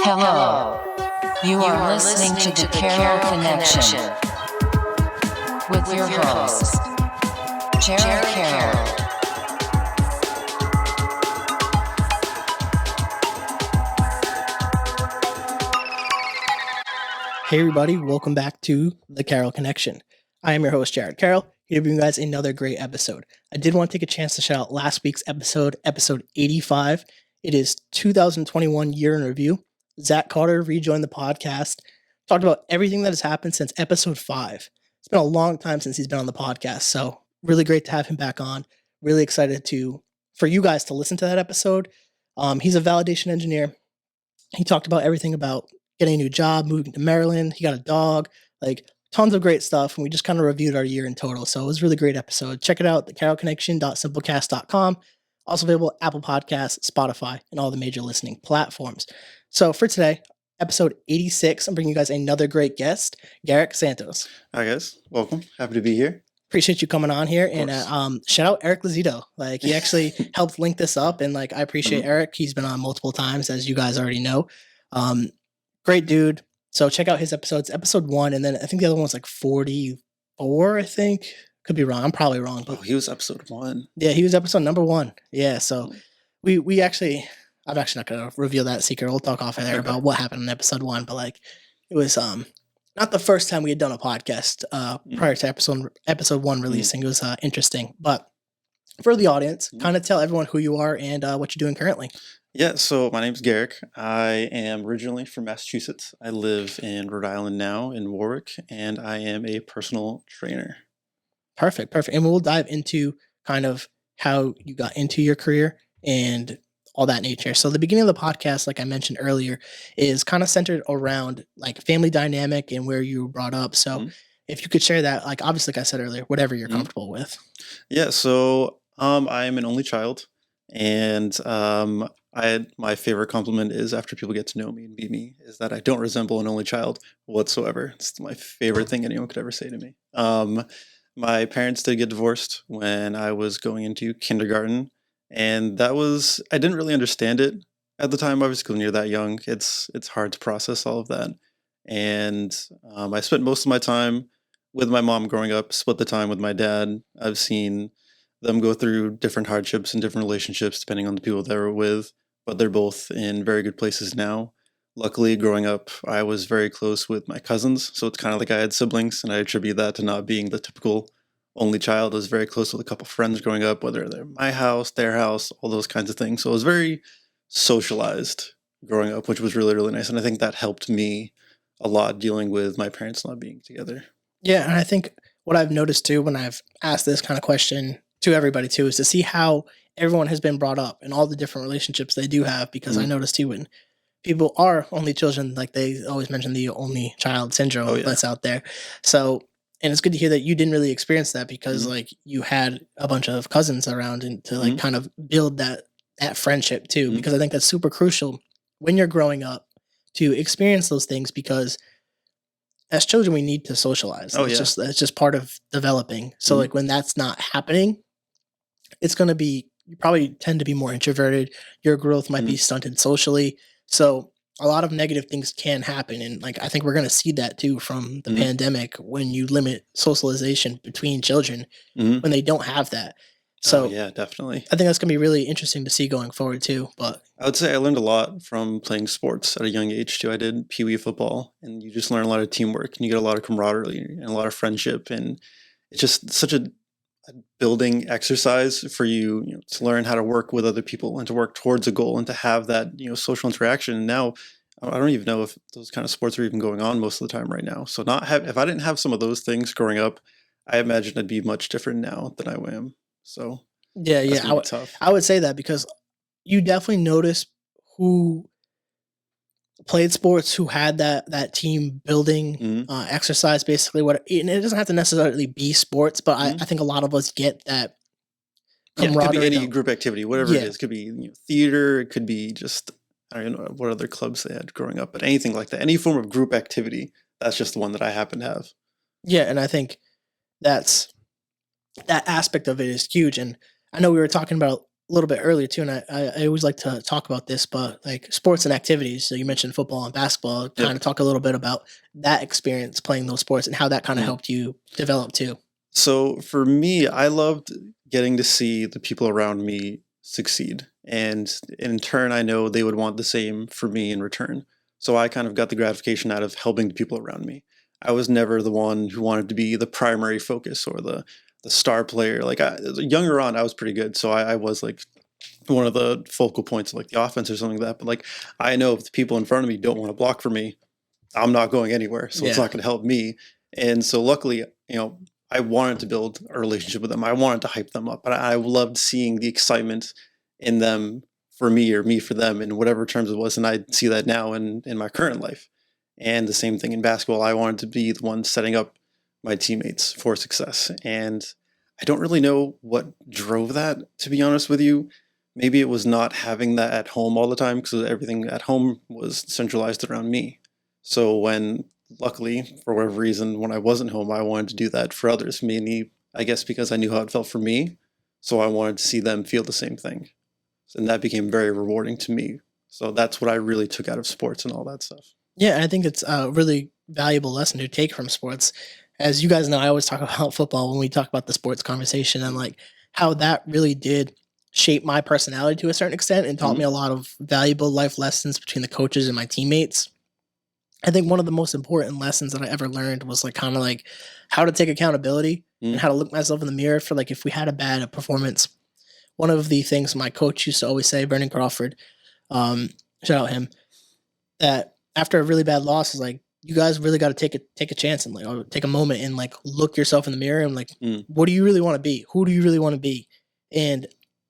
Hello. You are listening to the Carroll Connection with your host, Garrick Carroll. Hey everybody, welcome back to the Carroll Connection. I am your host, Garrick Carroll, here to bring you guys another great episode. I did want to take a chance to shout out last week's episode 85. It is 2021 year in review. Zach Carter rejoined the podcast, talked about everything that has happened since episode 5. It's been a long time since he's been on the podcast, so really great to have him back on. Really excited for you guys to listen to that episode. He's a validation engineer. He talked about everything about getting a new job, moving to Maryland. He got a dog, like tons of great stuff. And we just kind of reviewed our year in total. So it was a really great episode. Check it out, thecarrollconnection.simplecast.com. Also available at Apple Podcasts, Spotify, and all the major listening platforms. So for today, episode 86, I'm bringing you guys another great guest, Garrick Santos. Hi guys, welcome. Happy to be here. Appreciate you coming on here. And shout out Eric Lazito. Like he actually helped link this up. And like I appreciate Eric. He's been on multiple times, as you guys already know. Great dude. So check out his episodes, episode 1, and then I think the other one was like 44, I think. Could be wrong. I'm probably wrong. But he was episode 1. Yeah, he was episode number 1. Yeah, so we actually, I'm actually not going to reveal that secret. We'll talk off air about what happened in episode 1, but like it was not the first time we had done a podcast prior to episode 1 releasing. It was interesting. But for the audience, kind of tell everyone who you are and what you're doing currently. Yeah, so my name's Garrick. I am originally from Massachusetts. I live in Rhode Island now, in Warwick, and I am a personal trainer. Perfect. And we'll dive into kind of how you got into your career and all that nature. So the beginning of the podcast, like I mentioned earlier, is kind of centered around like family dynamic and where you were brought up. So if you could share that, like obviously, like I said earlier, whatever you're comfortable with. Yeah, so I am an only child, and my favorite compliment is after people get to know me and meet me is that I don't resemble an only child whatsoever. It's my favorite thing anyone could ever say to me. My parents did get divorced when I was going into kindergarten, and I didn't really understand it at the time. Obviously, when you're that young, it's hard to process all of that. And I spent most of my time with my mom growing up, split the time with my dad. I've seen them go through different hardships and different relationships depending on the people they were with, but they're both in very good places now. Luckily, growing up, I was very close with my cousins, so it's kind of like I had siblings, and I attribute that to not being the typical only child. I was very close with a couple friends growing up, whether they're my house, their house, all those kinds of things. So I was very socialized growing up, which was really, really nice, and I think that helped me a lot dealing with my parents not being together. Yeah, and I think what I've noticed too when I've asked this kind of question to everybody too is to see how everyone has been brought up and all the different relationships they do have, because I noticed too when people are only children, like they always mention the only child syndrome that's out there. So, and it's good to hear that you didn't really experience that because like you had a bunch of cousins around and to like kind of build that friendship too, because I think that's super crucial when you're growing up to experience those things, because as children we need to socialize. It's just part of developing. So like when that's not happening, it's going to be, you probably tend to be more introverted. Your growth might be stunted socially. So a lot of negative things can happen. And like, I think we're going to see that too from the pandemic when you limit socialization between children when they don't have that. So yeah, definitely. I think that's going to be really interesting to see going forward too. But I would say I learned a lot from playing sports at a young age too. I did Pee Wee football, and you just learn a lot of teamwork and you get a lot of camaraderie and a lot of friendship. And it's just such a building exercise for you, to learn how to work with other people and to work towards a goal and to have that, social interaction. And now I don't even know if those kind of sports are even going on most of the time right now. So if I didn't have some of those things growing up, I imagine I'd be much different now than I am. So yeah, I would say that because you definitely notice who played sports, who had that team building exercise, basically. And it doesn't have to necessarily be sports, but I think a lot of us get that camaraderie. It could be any group activity, whatever it is. It could be theater, it could be just, I don't know what other clubs they had growing up, but anything like that, any form of group activity, that's just the one that I happen to have. Yeah, and I think that aspect of it is huge. And I know we were talking about a little bit earlier too, and I always like to talk about this, but like sports and activities. So you mentioned football and basketball. Kind Yep. of talk a little bit about that experience playing those sports and how that kind of Mm. helped you develop too. So for me, I loved getting to see the people around me succeed. And in turn, I know they would want the same for me in return. So I kind of got the gratification out of helping the people around me. I was never the one who wanted to be the primary focus or the star player. Like younger on, I was pretty good. So I was like one of the focal points of like the offense or something like that. But like I know if the people in front of me don't want to block for me, I'm not going anywhere. So it's Yeah. not going to help me. And so luckily, I wanted to build a relationship with them. I wanted to hype them up. But I loved seeing the excitement in them for me or me for them in whatever terms it was. And I see that now in my current life. And the same thing in basketball. I wanted to be the one setting up my teammates for success. And I don't really know what drove that, to be honest with you. Maybe it was not having that at home all the time because everything at home was centralized around me. So when, luckily, for whatever reason, when I wasn't home, I wanted to do that for others, mainly, I guess, because I knew how it felt for me. So I wanted to see them feel the same thing. And that became very rewarding to me. So that's what I really took out of sports and all that stuff. Yeah, I think it's a really valuable lesson to take from sports. As you guys know, I always talk about football when we talk about the sports conversation and like how that really did shape my personality to a certain extent and taught Mhm. me a lot of valuable life lessons between the coaches and my teammates. I think one of the most important lessons that I ever learned was like kind of like how to take accountability and Mm. how to look myself in the mirror for like if we had a bad performance. One of the things my coach used to always say, Brendan Crawford, shout out him, that after a really bad loss is like you guys really got to take a chance and like or take a moment and like look yourself in the mirror and like Mm. what do you really want to be? Who do you really want to be? And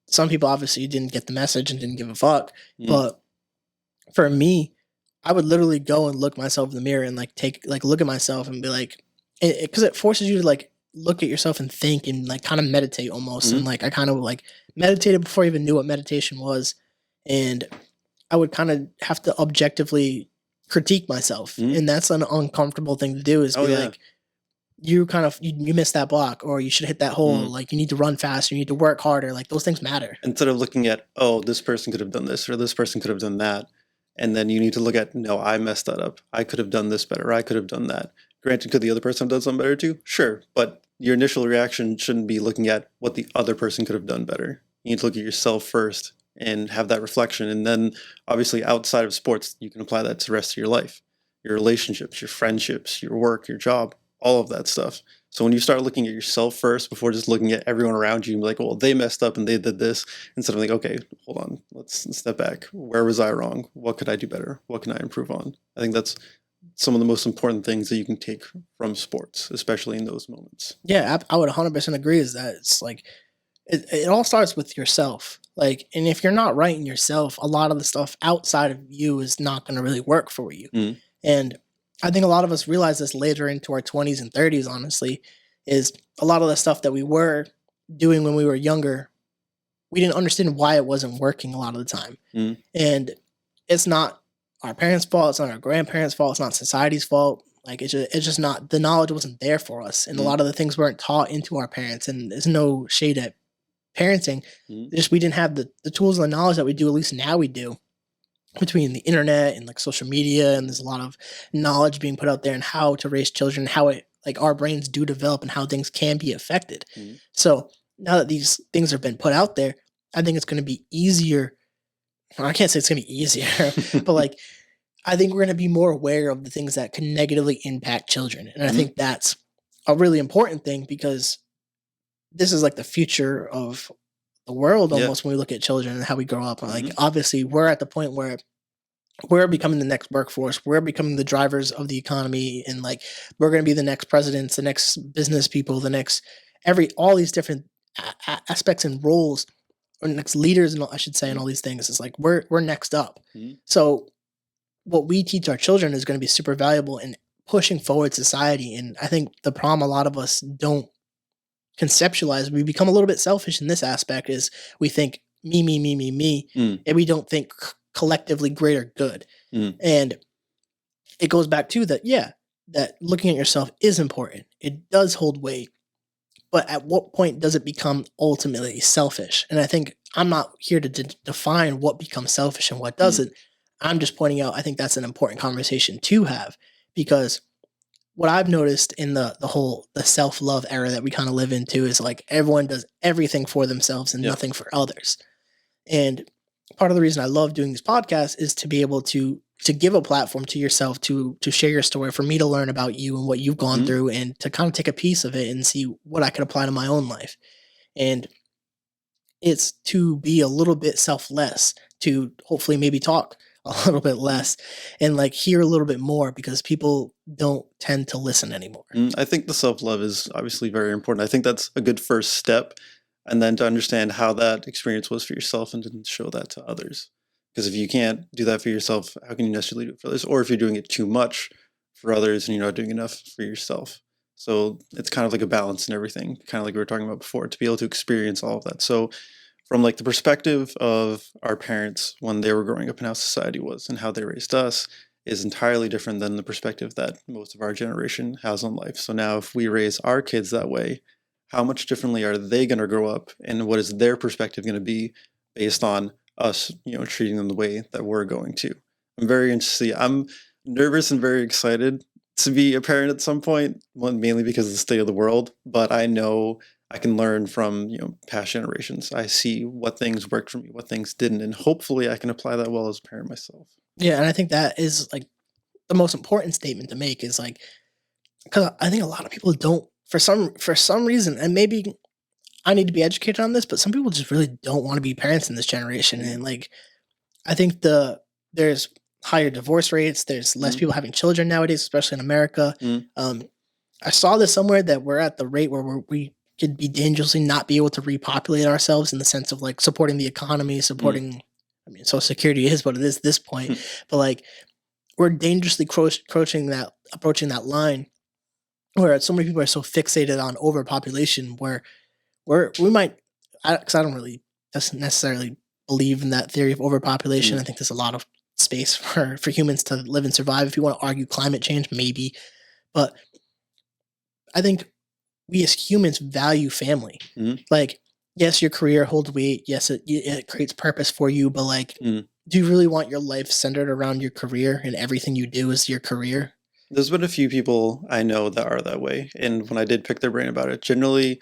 some people obviously didn't get the message and didn't give a fuck, Mm. but for me, I would literally go and look myself in the mirror and like look at myself and be like, because it forces you to like look at yourself and think and like kind of meditate almost. And Mhm. like I kind of like meditated before I even knew what meditation was, and I would kind of have to objectively critique myself, Mhm. and that's an uncomfortable thing to do. Is Oh, be yeah. like, you missed that block, or you should hit that hole. Mm. Like you need to run faster, you need to work harder. Like those things matter. Instead of looking at, oh, this person could have done this or this person could have done that. And then you need to look at, no, I messed that up. I could have done this better. I could have done that. Granted, could the other person have done something better too? Sure. But your initial reaction shouldn't be looking at what the other person could have done better. You need to look at yourself first and have that reflection. And then obviously outside of sports, you can apply that to the rest of your life, your relationships, your friendships, your work, your job, all of that stuff. So when you start looking at yourself first before just looking at everyone around you and be like, well, they messed up and they did this, instead of like, okay, hold on, let's step back. Where was I wrong? What could I do better? What can I improve on? I think that's some of the most important things that you can take from sports, especially in those moments. Yeah, I would 100% agree. Is that it's like it all starts with yourself. Like, and if you're not right in yourself, a lot of the stuff outside of you is not going to really work for you. Mm. And I think a lot of us realize this later into our 20s and 30s, honestly, is a lot of the stuff that we were doing when we were younger, we didn't understand why it wasn't working a lot of the time. Mm. And it's not our parents' fault, it's not our grandparents' fault, it's not society's fault. Like it's just not, the knowledge wasn't there for us. And a Mm. lot of the things weren't taught into our parents. And there's no shade at parenting. Mm. Just we didn't have the tools and the knowledge that we do, at least now we do, between the internet and like social media, and there's a lot of knowledge being put out there and how to raise children, how it like our brains do develop and how things can be affected. Mm. So now that these things have been put out there, I think it's going to be easier. Well, I can't say it's going to be easier, but like I think we're going to be more aware of the things that can negatively impact children, and I Mhm. think that's a really important thing because this is like the future of the world Yeah. almost when we look at children and how we grow up. Like Mhm. obviously we're at the point where we're becoming the next workforce. We're becoming the drivers of the economy, and like we're going to be the next presidents, the next business people, the next all these different aspects and roles, or next leaders, and I should say, and all these things. It's like we're next up. Mhm. So what we teach our children is going to be super valuable in pushing forward society. And I think the problem a lot of us don't conceptualize, we become a little bit selfish in this aspect, is we think me, me, me, me, me, Mm. and we don't think collectively greater good. Mm. And it goes back to that, yeah, that looking at yourself is important. It does hold weight. But at what point does it become ultimately selfish? And I think I'm not here to define what becomes selfish and what Mm. doesn't. I'm just pointing out, I think that's an important conversation to have, because what I've noticed in the self-love era that we kind of live into is like everyone does everything for themselves and Yep. nothing for others. And part of the reason I love doing this podcast is to be able to give a platform to yourself to share your story, for me to learn about you and what you've gone Mhm. through, and to kind of take a piece of it and see what I could apply to my own life. And it's to be a little bit selfless, to hopefully maybe talk a little bit less and like hear a little bit more, because people don't tend to listen anymore. I think the self-love is obviously very important. I think that's a good first step. And then to understand how that experience was for yourself and to show that to others. Because if you can't do that for yourself, how can you necessarily do it for others? Or if you're doing it too much for others and you're not doing enough for yourself. So it's kind of like a balance in everything, kind of like we were talking about before, to be able to experience all of that. So from like the perspective of our parents when they were growing up and how society was and how they raised us is entirely different than the perspective that most of our generation has on life. So now if we raise our kids that way, how much differently are they going to grow up, and what is their perspective going to be based on us, treating them the way that we're going to? I'm very interested. I'm nervous and very excited to be a parent at some point, one mainly because of the state of the world, but I know I can learn from, past generations. I see what things worked for me, what things didn't, and hopefully I can apply that well as a parent myself. Yeah, and I think that is like the most important statement to make, is like, because I think a lot of people don't, for some reason, and maybe I need to be educated on this, but some people just really don't want to be parents in this generation. And like, I think there's higher divorce rates, there's less people having children nowadays, especially in America. I saw this somewhere that we're at the rate where we could be dangerously not be able to repopulate ourselves, in the sense of like supporting the economy, supporting. I mean, Social Security is what it is at this point, but like we're dangerously approaching that line, where so many people are so fixated on overpopulation, where we might, because I don't really doesn't necessarily believe in that theory of overpopulation. I think there's a lot of space for humans to live and survive. If you want to argue climate change, maybe, but I think we as humans value family. Like, yes, your career holds weight. Yes, it creates purpose for you, but like, do you really want your life centered around your career and everything you do is your career? There's been a few people I know that are that way, and when I did pick their brain about it, generally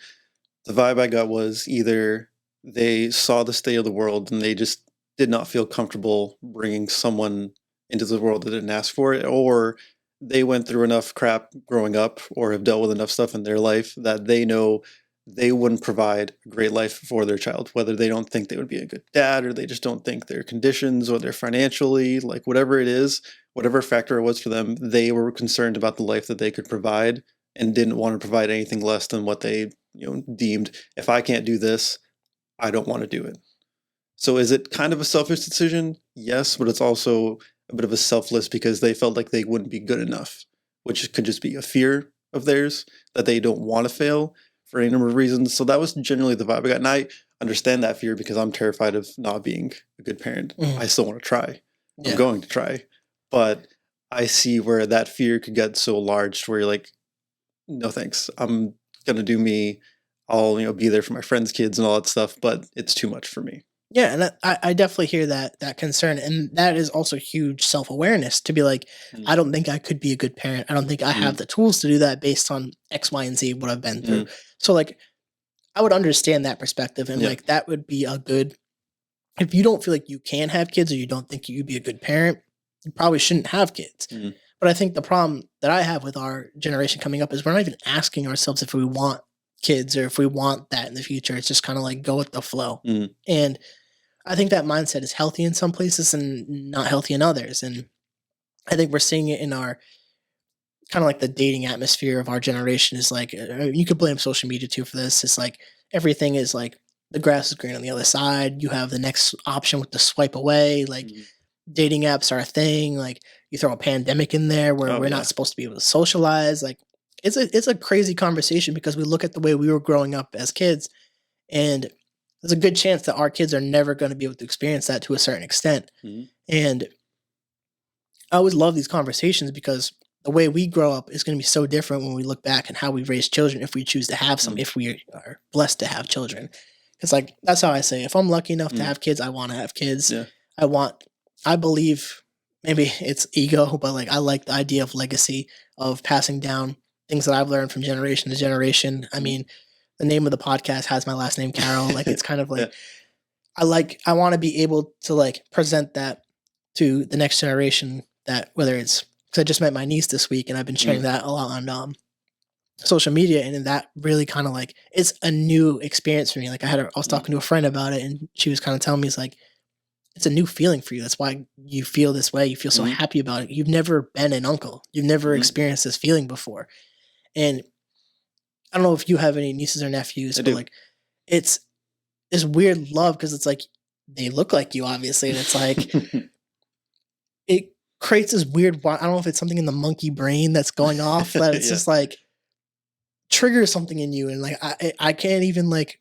the vibe I got was either they saw the state of the world and they just did not feel comfortable bringing someone into the world that didn't ask for it, or they went through enough crap growing up or have dealt with enough stuff in their life that they know they wouldn't provide a great life for their child, whether they don't think they would be a good dad or they just don't think their conditions or their financially, like whatever it is, whatever factor it was for them, they were concerned about the life that they could provide and didn't want to provide anything less than what they deemed, if I can't do this, I don't want to do it. So is it kind of a selfish decision? Yes, but it's also a bit of a selfless, because they felt like they wouldn't be good enough, which could just be a fear of theirs that they don't want to fail for any number of reasons. So that was generally the vibe I got. And I understand that fear because I'm terrified of not being a good parent. I still want to try. I'm going to try. But I see where that fear could get so large to where you're like, no thanks. I'm going to do me. I'll be there for my friends' kids and all that stuff, but it's too much for me. Yeah, and I definitely hear that concern, and that is also huge self-awareness, to be like, I don't think I could be a good parent. I don't think I have the tools to do that based on X, Y, and Z, what I've been through. So like, I would understand that perspective, and like that would be a good. If you don't feel like you can have kids, or you don't think you'd be a good parent, you probably shouldn't have kids. But I think the problem that I have with our generation coming up is we're not even asking ourselves if we want kids or if we want that in the future. It's just kind of like go with the flow. And I think that mindset is healthy in some places and not healthy in others. And I think we're seeing it in our kind of like the dating atmosphere of our generation is like, you could blame social media too for this. It's like everything is like the grass is green on the other side. You have the next option with the swipe away. Like dating apps are a thing. Like you throw a pandemic in there where we're not supposed to be able to socialize. Like it's a crazy conversation, because we look at the way we were growing up as kids, and there's a good chance that our kids are never going to be able to experience that to a certain extent. And I always love these conversations, because the way we grow up is going to be so different when we look back and how we raise children, if we choose to have some, if we are blessed to have children. Because like that's how I say, if I'm lucky enough to Mm. have kids, I want to have kids. Yeah. I believe maybe it's ego, but like I like the idea of legacy, of passing down things that I've learned from generation to generation. I Mhm. mean, the name of the podcast has my last name, Carroll. Like it's kind of Yeah. like I want to be able to like present that to the next generation. That whether it's because I just met my niece this week and I've been sharing that a lot on social media, and then that really kind of like it's a new experience for me. Like I was talking to a friend about it, and she was kind of telling me it's like it's a new feeling for you. That's why you feel this way. You feel so Mhm. happy about it. You've never been an uncle. You've never Mhm. experienced this feeling before. And I don't know if you have any nieces or nephews, I but do. like it's this weird love because it's like they look like you, obviously, and it's like it creates this weird. I don't know if it's something in the monkey brain that's going off that it's Yeah. just like triggers something in you, and like I can't even like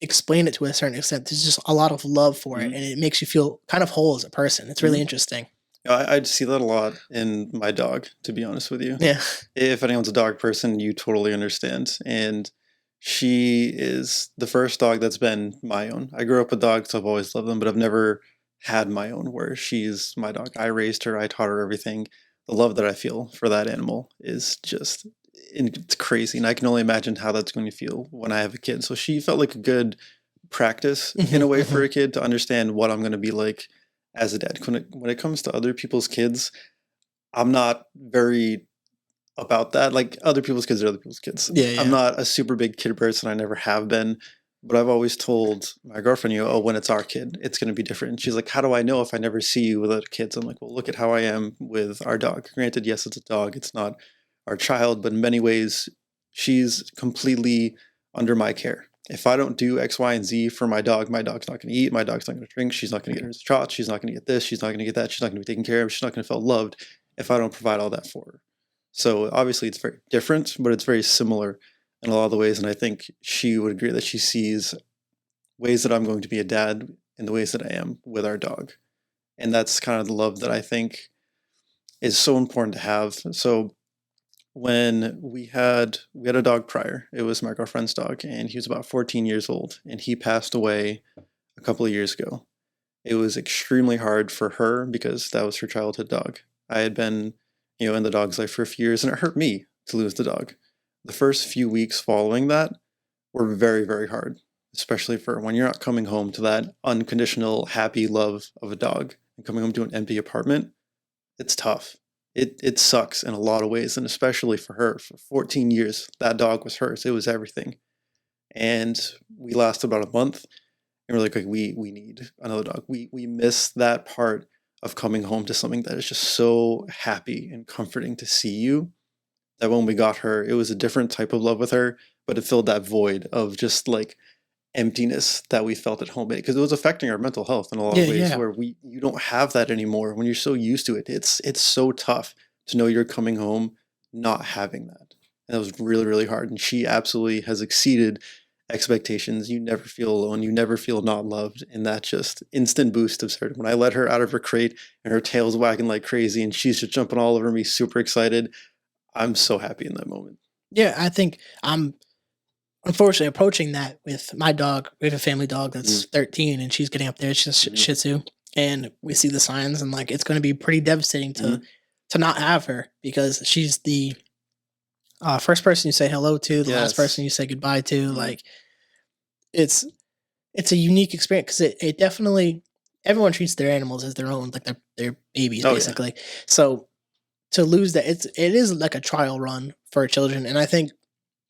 explain it to a certain extent. There's just a lot of love for it, Mhm. and it makes you feel kind of whole as a person. It's really Mhm. interesting. I see that a lot in my dog, to be honest with you. Yeah. If anyone's a dog person, you totally understand. And she is the first dog that's been my own. I grew up with dogs, so I've always loved them, but I've never had my own where she's my dog. I raised her, I taught her everything. The love that I feel for that animal is just it's crazy. And I can only imagine how that's going to feel when I have a kid. So she felt like a good practice in a way for a kid to understand what I'm going to be like as a dad. When it comes to other people's kids, I'm not very about that. Like other people's kids are other people's kids. Yeah, I'm yeah. not a super big kid person. I never have been. But I've always told my girlfriend, oh, when it's our kid, it's going to be different. She's like, how do I know if I never see you with other kids? I'm like, well, look at how I am with our dog. Granted, yes, it's a dog. It's not our child. But in many ways, she's completely under my care. If I don't do X, Y, and Z for my dog's not going to eat. My dog's not going to drink. She's not going to get her shots. She's not going to get this. She's not going to get that. She's not going to be taken care of. She's not going to feel loved if I don't provide all that for her. So obviously it's very different, but it's very similar in a lot of the ways. And I think she would agree that she sees ways that I'm going to be a dad in the ways that I am with our dog. And that's kind of the love that I think is so important to have. So when we had a dog prior, it was my girlfriend's dog, and he was about 14 years old, and he passed away a couple of years ago. It was extremely hard for her because that was her childhood dog. I had been, in the dog's life for a few years, and it hurt me to lose the dog. The first few weeks following that were very, very hard, especially for when you're not coming home to that unconditional, happy love of a dog and coming home to an empty apartment. It's tough. It sucks in a lot of ways, and especially for her. For 14 years, that dog was hers. It was everything. And we lasted about a month, and we're like we need another dog. We miss that part of coming home to something that is just so happy and comforting to see you. That when we got her, it was a different type of love with her, but it filled that void of just like emptiness that we felt at home because it was affecting our mental health in a lot of ways Yeah. where you don't have that anymore when you're so used to it. It's so tough to know you're coming home not having that. And it was really, really hard. And she absolutely has exceeded expectations. You never feel alone. You never feel not loved. And that just instant boost of certain. When I let her out of her crate and her tail's wagging like crazy and she's just jumping all over me, super excited, I'm so happy in that moment. Yeah, I think I'm unfortunately approaching that with my dog. We have a family dog that's 13 and she's getting up there. She's Shih Tzu. And we see the signs and like it's going to be pretty devastating to not have her because she's the first person you say hello to, the last person you say goodbye to. Like it's a unique experience because it definitely everyone treats their animals as their own, like their babies basically. Yeah. So to lose that, it is like a trial run for children, and I think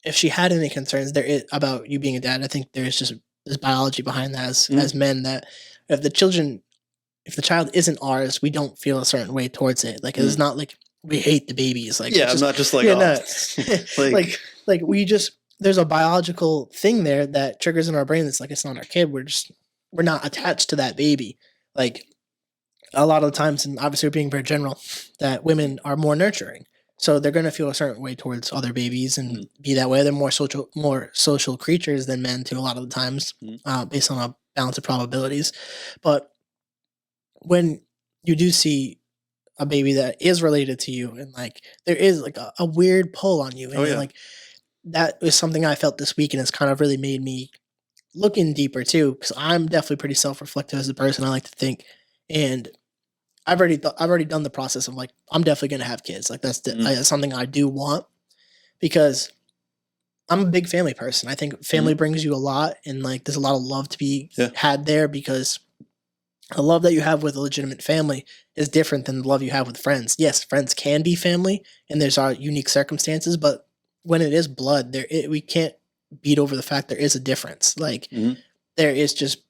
if she had any concerns about you being a dad, I think there's just this biology behind that as men that if the child isn't ours, we don't feel a certain way towards it. Like it's not like we hate the babies. Like I'm not just like like we just there's a biological thing there that triggers in our brain that's like it's not our kid. We're not attached to that baby. Like a lot of the times, and obviously we're being very general, that women are more nurturing. So they're going to feel a certain way towards other babies and be that way. They're more social creatures than men too a lot of the times, based on a balance of probabilities. But when you do see a baby that is related to you and like there is like a weird pull on you and like that is something I felt this week and it's kind of really made me looking deeper too, because I'm definitely pretty self-reflective as a person. I like to think, and I've already done the process of like I'm definitely gonna have kids. Like Mm, that's something I do want because I'm a big family person. I think family mm, brings you a lot, and like there's a lot of love to be yeah. had there because the love that you have with a legitimate family is different than the love you have with friends. Yes, friends can be family, and there's our unique circumstances, but when it is blood, we can't beat over the fact there is a difference. Like Mm, there is just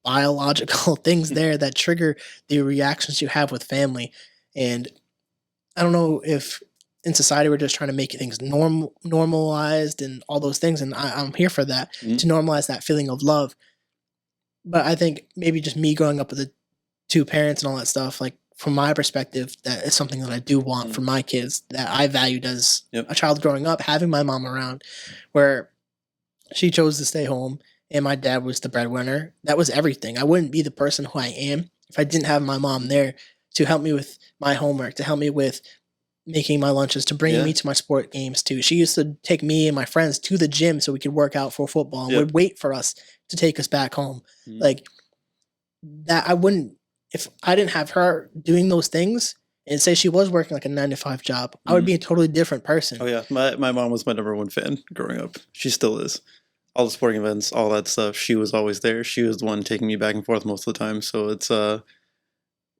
biological things there that trigger the reactions you have with family, and I don't know if in society we're just trying to make things normalized and all those things, and I'm here for that mm, to normalize that feeling of love. But I think maybe just me growing up with the two parents and all that stuff, like from my perspective, that is something that I do want mm, for my kids that I valued as yep. a child growing up, having my mom around, where she chose to stay home and my dad was the breadwinner. That was everything. I wouldn't be the person who I am if I didn't have my mom there to help me with my homework, to help me with making my lunches, to bring Yeah. me to my sport games too. She used to take me and my friends to the gym so we could work out for football and Yep. would wait for us to take us back home. Mm, Like that I wouldn't if I didn't have her doing those things and say she was working like a 9 to 5 job, I would mm. be a totally different Oh person. yeah, my mom was my number one fan growing up. She still is. All the sporting events, all that stuff. She was always there. She was the one taking me back and forth most of the time. So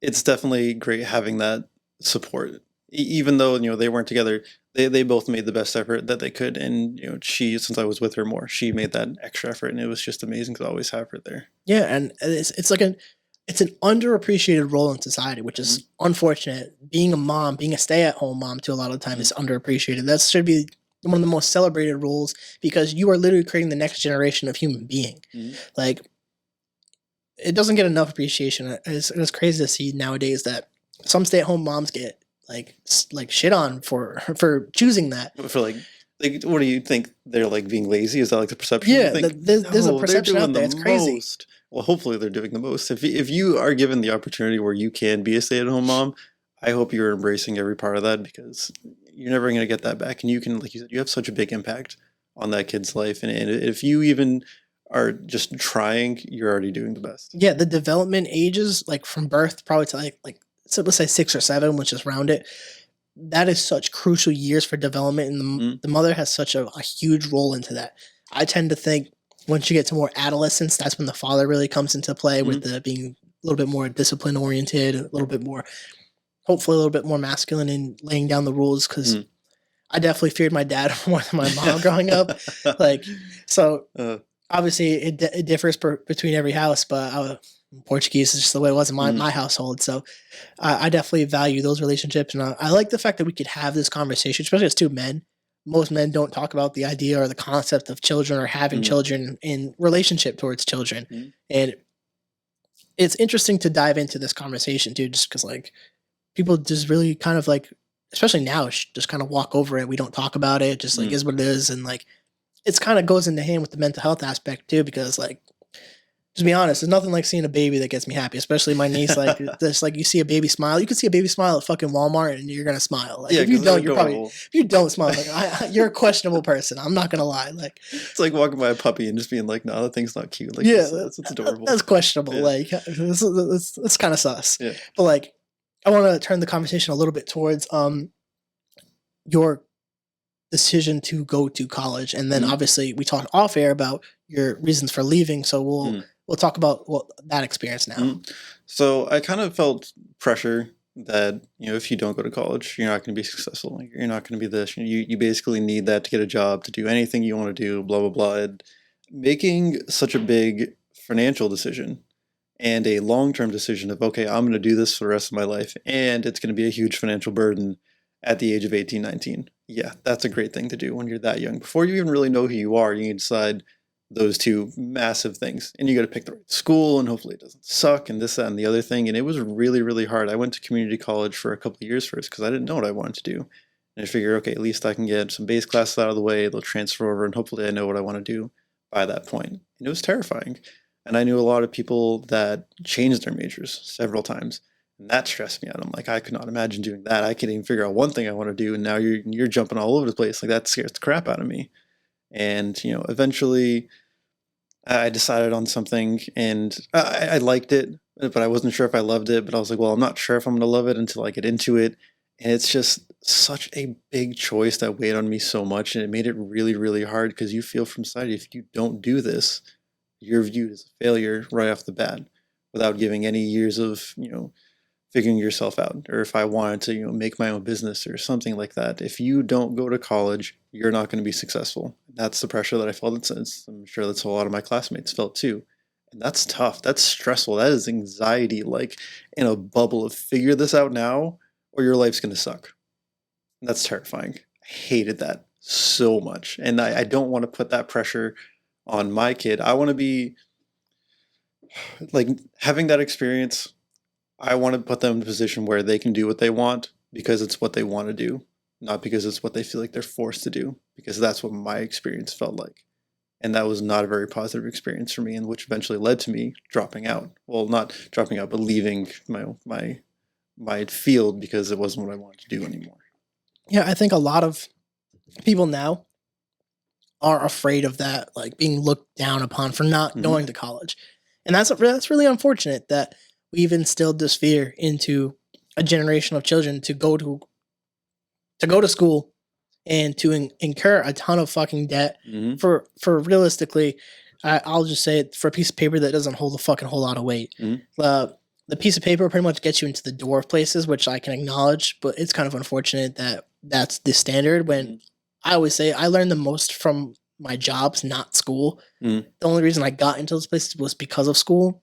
it's definitely great having that support. Even though they weren't together, they both made the best effort that they could. And she, since I was with her more, she made that extra effort, and it was just amazing to always have her there. Yeah, and it's like it's an underappreciated role in society, which Mm, is unfortunate. Being a mom, being a stay-at-home mom, to a lot of the time mm, is underappreciated. That should be one of the most celebrated roles because you are literally creating the next generation of human being. mm. Like it doesn't get enough appreciation. It's crazy to see nowadays that some stay-at-home moms get like shit on for choosing that. For like, what do you think? They're like being lazy? Is that like the perception? You Yeah, think there's a no, they're perception doing out the there. It's crazy. most. Well, hopefully they're doing the most. If you are given the opportunity where you can be a stay-at-home mom, I hope you're embracing every part of that because you're never going to get that back. And you can, like you said, you have such a big impact on that kid's life. And if you even are just trying, you're already doing the best. Yeah, the development ages like from birth probably to so let's say 6 or 7, which is round it. That is such crucial years for development, and Mm, the mother has such a huge role into that. I tend to think once you get to more adolescence, that's when the father really comes into play with mm, the being a little bit more discipline oriented, a little bit more, hopefully a little bit more masculine in laying down the rules. Because mm. I definitely feared my dad more than my mom growing up. Like, so uh, obviously it differs between every house, but Portuguese is just the way it was in mm, my household. So I definitely value those relationships, and I like the fact that we could have this conversation, especially as two men. Most men don't talk about the idea or the concept of children or having mm, children in relationship towards children, mm. and it's interesting to dive into this conversation too, just because like people just really kind of like, especially now, just kind of walk over it. We don't talk about it, just like Mm. is what it is, and like it's kind of goes into hand with the mental health aspect too, because like to be honest, there's nothing like seeing a baby that gets me happy, especially my niece. Like, this, like you see a baby smile. You can see a baby smile at fucking Walmart, and you're gonna smile. Like, Yeah, if you because they're don't, you're probably adorable. if you don't smile, like you're a questionable person. I'm not gonna lie. Like, It's like walking by a puppy and just being like, "No, that thing's not cute." Like yeah, it's adorable. that's questionable. Yeah, Like, it's kind of sus. yeah. But like, I want to turn the conversation a little bit towards your decision to go to college, and then Mm, obviously we talked off air about your reasons for leaving. So mm, we'll talk about that experience now. mm. So I kind of felt pressure that if you don't go to college, you're not going to be successful. Like, you're not going to be this. You basically need that to get a job, to do anything you want to do. Blah blah blah. And making such a big financial decision and a long term decision of okay, I'm going to do this for the rest of my life, and it's going to be a huge financial burden at the age of 18, 19. Yeah, that's a great thing to do when you're that young. Before you even really know who you are, you need to decide those two massive things. And you got to pick the right school, and hopefully it doesn't suck, and this, that, and the other thing. And it was really, really hard. I went to community college for a couple of years first because I didn't know what I wanted to do. And I figured, okay, at least I can get some base classes out of the way. They'll transfer over, and hopefully I know what I want to do by that point. And it was terrifying. And I knew a lot of people that changed their majors several times. And that stressed me out. I'm like, I could not imagine doing that. I can't even figure out one thing I want to do, and now you're jumping all over the place. Like that scares the crap out of me. And eventually I decided on something, and I liked it, but I wasn't sure if I loved it. But I was like, well, I'm not sure if I'm going to love it until I get into it. And it's just such a big choice that weighed on me so much, and it made it really, really hard because you feel from society if you don't do this, you're viewed as a failure right off the bat, without giving any years of figuring yourself out. Or if I wanted to make my own business or something like that, if you don't go to college, you're not going to be successful. That's the pressure that I felt. I'm sure that's what a lot of my classmates felt too. And that's tough. That's stressful. That is anxiety, like in a bubble of figure this out now or your life's going to suck. And that's terrifying. I hated that so much. And I don't want to put that pressure on my kid. I want to be like having that experience. I want to put them in a position where they can do what they want because it's what they want to do, not because it's what they feel like they're forced to do, because that's what my experience felt like. And that was not a very positive experience for me, and which eventually led to me dropping out. Well, not dropping out, but leaving my field because it wasn't what I wanted to do anymore. Yeah, I think a lot of people now are afraid of that, like being looked down upon for not going to college. And that's really unfortunate that we've instilled this fear into a generation of children to go to school and to incur a ton of fucking debt for realistically, I'll just say it, for a piece of paper that doesn't hold a fucking whole lot of weight. The piece of paper pretty much gets you into the door of places, which I can acknowledge, but it's kind of unfortunate that that's the standard when I always say I learned the most from my jobs, not school. The only reason I got into those places was because of school,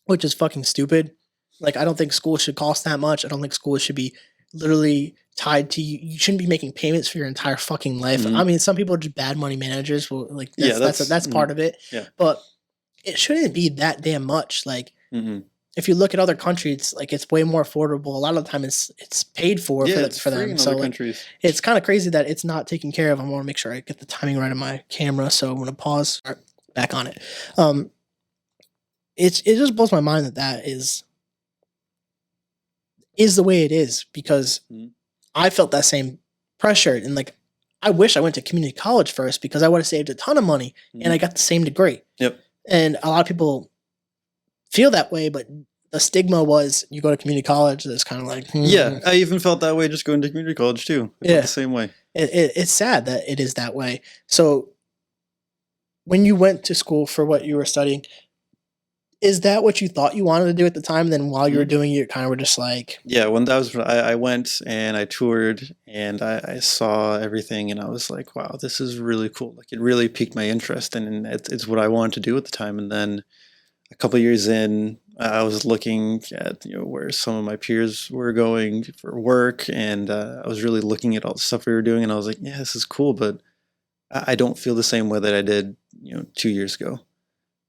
which is fucking stupid. Like, I don't think school should cost that much. I don't think school should be literally tied to you. You shouldn't be making payments for your entire fucking life. I mean, some people are just bad money managers. Well, like that's part of it. Yeah. But it shouldn't be that damn much. Like, if you look at other countries, like it's way more affordable. A lot of the time, it's paid for for them. So like, it's kind of crazy that it's not taken care of. I want to make sure I get the timing right on my camera, so I'm gonna pause. Back on it. It just blows my mind that is the way it is, because I felt that same pressure, and like I wish I went to community college first because I would have saved a ton of money and I got the same degree. Yep. And a lot of people feel that way, but the stigma was you go to community college, that's kind of like yeah, I even felt that way just going to community college too. I felt the same way. It's sad that it is that way. So when you went to school for what you were studying, is that what you thought you wanted to do at the time? Then while you were doing it, you kind of were just like... Yeah, when that was, I went and I toured and I saw everything and I was like, wow, this is really cool. Like, it really piqued my interest, and it's what I wanted to do at the time. And then a couple of years in, I was looking at where some of my peers were going for work, and I was really looking at all the stuff we were doing, and I was like, yeah, this is cool, but I don't feel the same way that I did 2 years ago.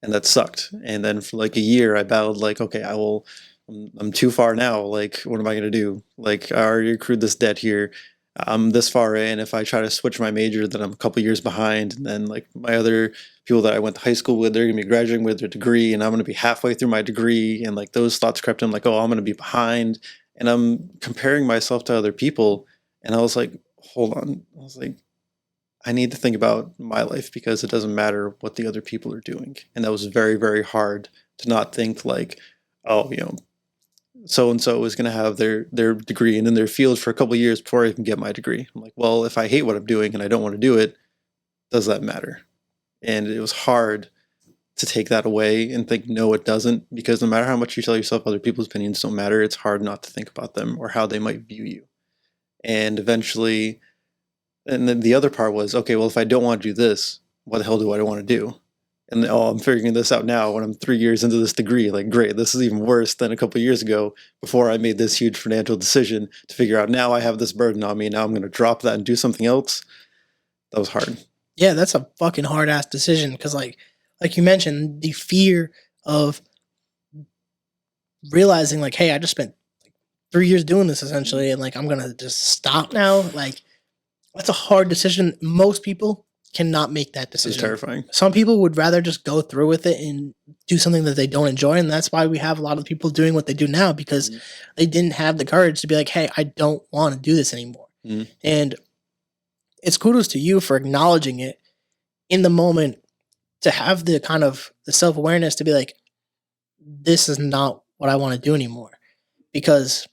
And that sucked. And then for like a year, I battled like, okay, I'm too far now. Like, what am I going to do? Like, I already accrued this debt here. I'm this far in. If I try to switch my major, then I'm a couple years behind. And then like my other people that I went to high school with, they're going to be graduating with their degree, and I'm going to be halfway through my degree. And like those thoughts crept in, like, oh, I'm going to be behind. And I'm comparing myself to other people. And I was like, hold on. I was like, I need to think about my life because it doesn't matter what the other people are doing. And that was very, very hard to not think like, oh, so-and-so is going to have their degree and in their field for a couple of years before I can get my degree. I'm like, well, if I hate what I'm doing and I don't want to do it, does that matter? And it was hard to take that away and think, no, it doesn't, because no matter how much you tell yourself other people's opinions don't matter, it's hard not to think about them or how they might view you. And eventually... And then the other part was, okay, well, if I don't want to do this, what the hell do I want to do? And I'm figuring this out now when I'm 3 years into this degree. Like, great, this is even worse than a couple of years ago before I made this huge financial decision to figure out now I have this burden on me. Now I'm going to drop that and do something else. That was hard. Yeah, that's a fucking hard ass decision because, like you mentioned, the fear of realizing, like, hey, I just spent 3 years doing this essentially, and like I'm gonna just stop now. Like, that's a hard decision. Most people cannot make that decision. It's terrifying. Some people would rather just go through with it and do something that they don't enjoy. And that's why we have a lot of people doing what they do now, because they didn't have the courage to be like, hey, I don't want to do this anymore. And it's kudos to you for acknowledging it in the moment to have the kind of the self-awareness to be like, this is not what I want to do anymore. Because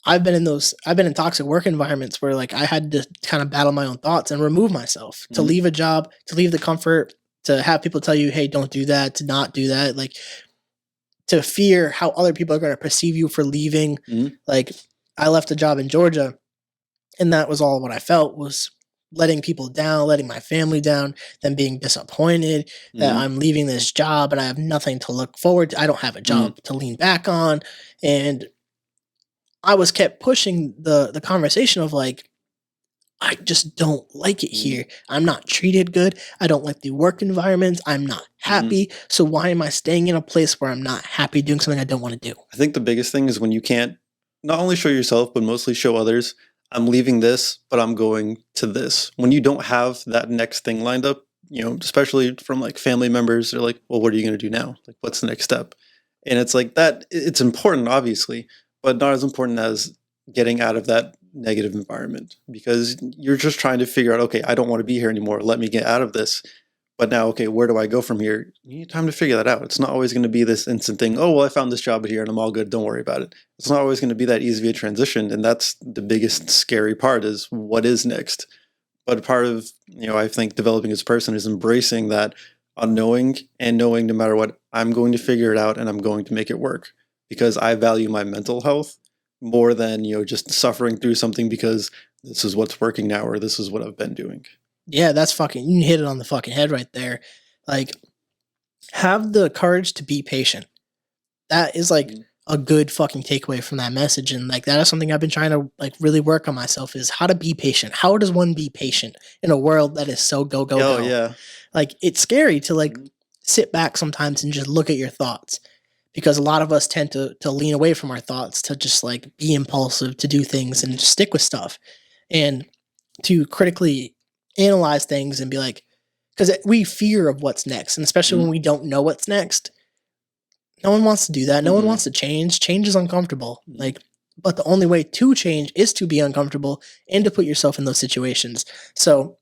I've been in toxic work environments where like I had to kind of battle my own thoughts and remove myself to leave a job, to leave the comfort, to have people tell you, hey, don't do that, to not do that, like to fear how other people are going to perceive you for leaving. Like I left a job in Georgia, and that was all what I felt was letting people down, letting my family down, them being disappointed that I'm leaving this job and I have nothing to look forward to. I don't have a job to lean back on. And I was kept pushing the conversation of like, I just don't like it here. I'm not treated good. I don't like the work environments. I'm not happy. So why am I staying in a place where I'm not happy doing something I don't want to do? I think the biggest thing is when you can't not only show yourself, but mostly show others, I'm leaving this, but I'm going to this. When you don't have that next thing lined up, you know, especially from like family members, they're like, well, what are you going to do now? Like, what's the next step? And it's like that, it's important, obviously, but not as important as getting out of that negative environment, because you're just trying to figure out, okay, I don't want to be here anymore. Let me get out of this. But now, okay, where do I go from here? You need time to figure that out. It's not always going to be this instant thing. Oh, well, I found this job here and I'm all good. Don't worry about it. It's not always going to be that easy of a transition. And that's the biggest scary part, is what is next. But part of, you know, I think developing as a person is embracing that unknowing and knowing no matter what, I'm going to figure it out and I'm going to make it work, because I value my mental health more than, you know, just suffering through something because this is what's working now or this is what I've been doing. Yeah, that's fucking, you hit it on the fucking head right there. Like, have the courage to be patient. That is like a good fucking takeaway from that message. And like, that is something I've been trying to like really work on myself, is how to be patient. How does one be patient in a world that is so go? Oh, yeah. Like, it's scary to like sit back sometimes and just look at your thoughts, because a lot of us tend to lean away from our thoughts, to just like be impulsive, to do things and just stick with stuff, and to critically analyze things and be like, because we fear of what's next. And especially when we don't know what's next, no one wants to do that. No one wants to change. Change is uncomfortable. Like, but the only way to change is to be uncomfortable and to put yourself in those situations. So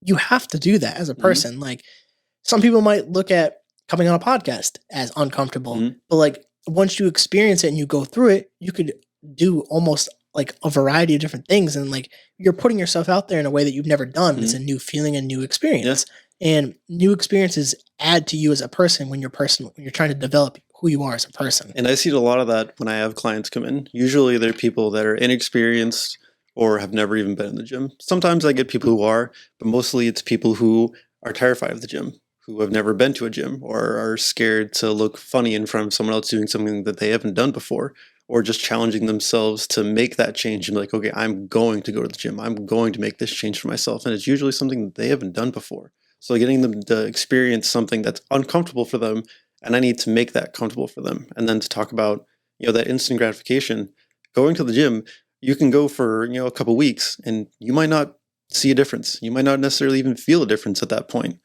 you have to do that as a person. Like, some people might look at coming on a podcast as uncomfortable, but like once you experience it and you go through it, you could do almost like a variety of different things, and like you're putting yourself out there in a way that you've never done. It's a new feeling, a new experience, and new experiences add to you as a person when you're trying to develop who you are as a person. And I see a lot of that when I have clients come in. Usually they're people that are inexperienced or have never even been in the gym. Sometimes I get people who are, but mostly it's people who are terrified of the gym, who have never been to a gym, or are scared to look funny in front of someone else doing something that they haven't done before, or just challenging themselves to make that change and be like, okay, I'm going to go to the gym. I'm going to make this change for myself. And it's usually something that they haven't done before. So getting them to experience something that's uncomfortable for them, and I need to make that comfortable for them. And then to talk about, you know, that instant gratification, going to the gym, you can go for, you know, a couple weeks and you might not see a difference. You might not necessarily even feel a difference at that point,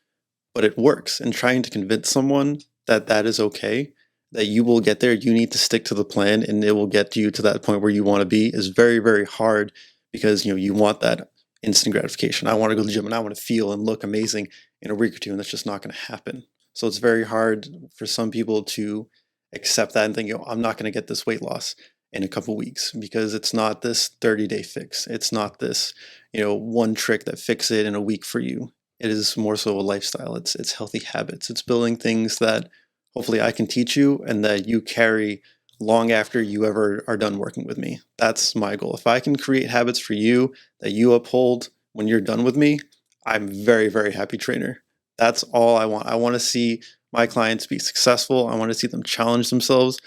but it works. And trying to convince someone that that is okay, that you will get there, you need to stick to the plan and it will get you to that point where you want to be, is very, very hard, because, you know, you want that instant gratification. I want to go to the gym and I want to feel and look amazing in a week or two, and that's just not going to happen. So it's very hard for some people to accept that and think, you know, I'm not going to get this weight loss in a couple weeks, because it's not this 30-day fix. It's not this, you know, one trick that fixes it in a week for you. It is more so a lifestyle. It's healthy habits. It's building things that hopefully I can teach you and that you carry long after you ever are done working with me. That's my goal. If I can create habits for you that you uphold when you're done with me, I'm very, very happy trainer. That's all I want. I want to see my clients be successful. I want to see them challenge themselves.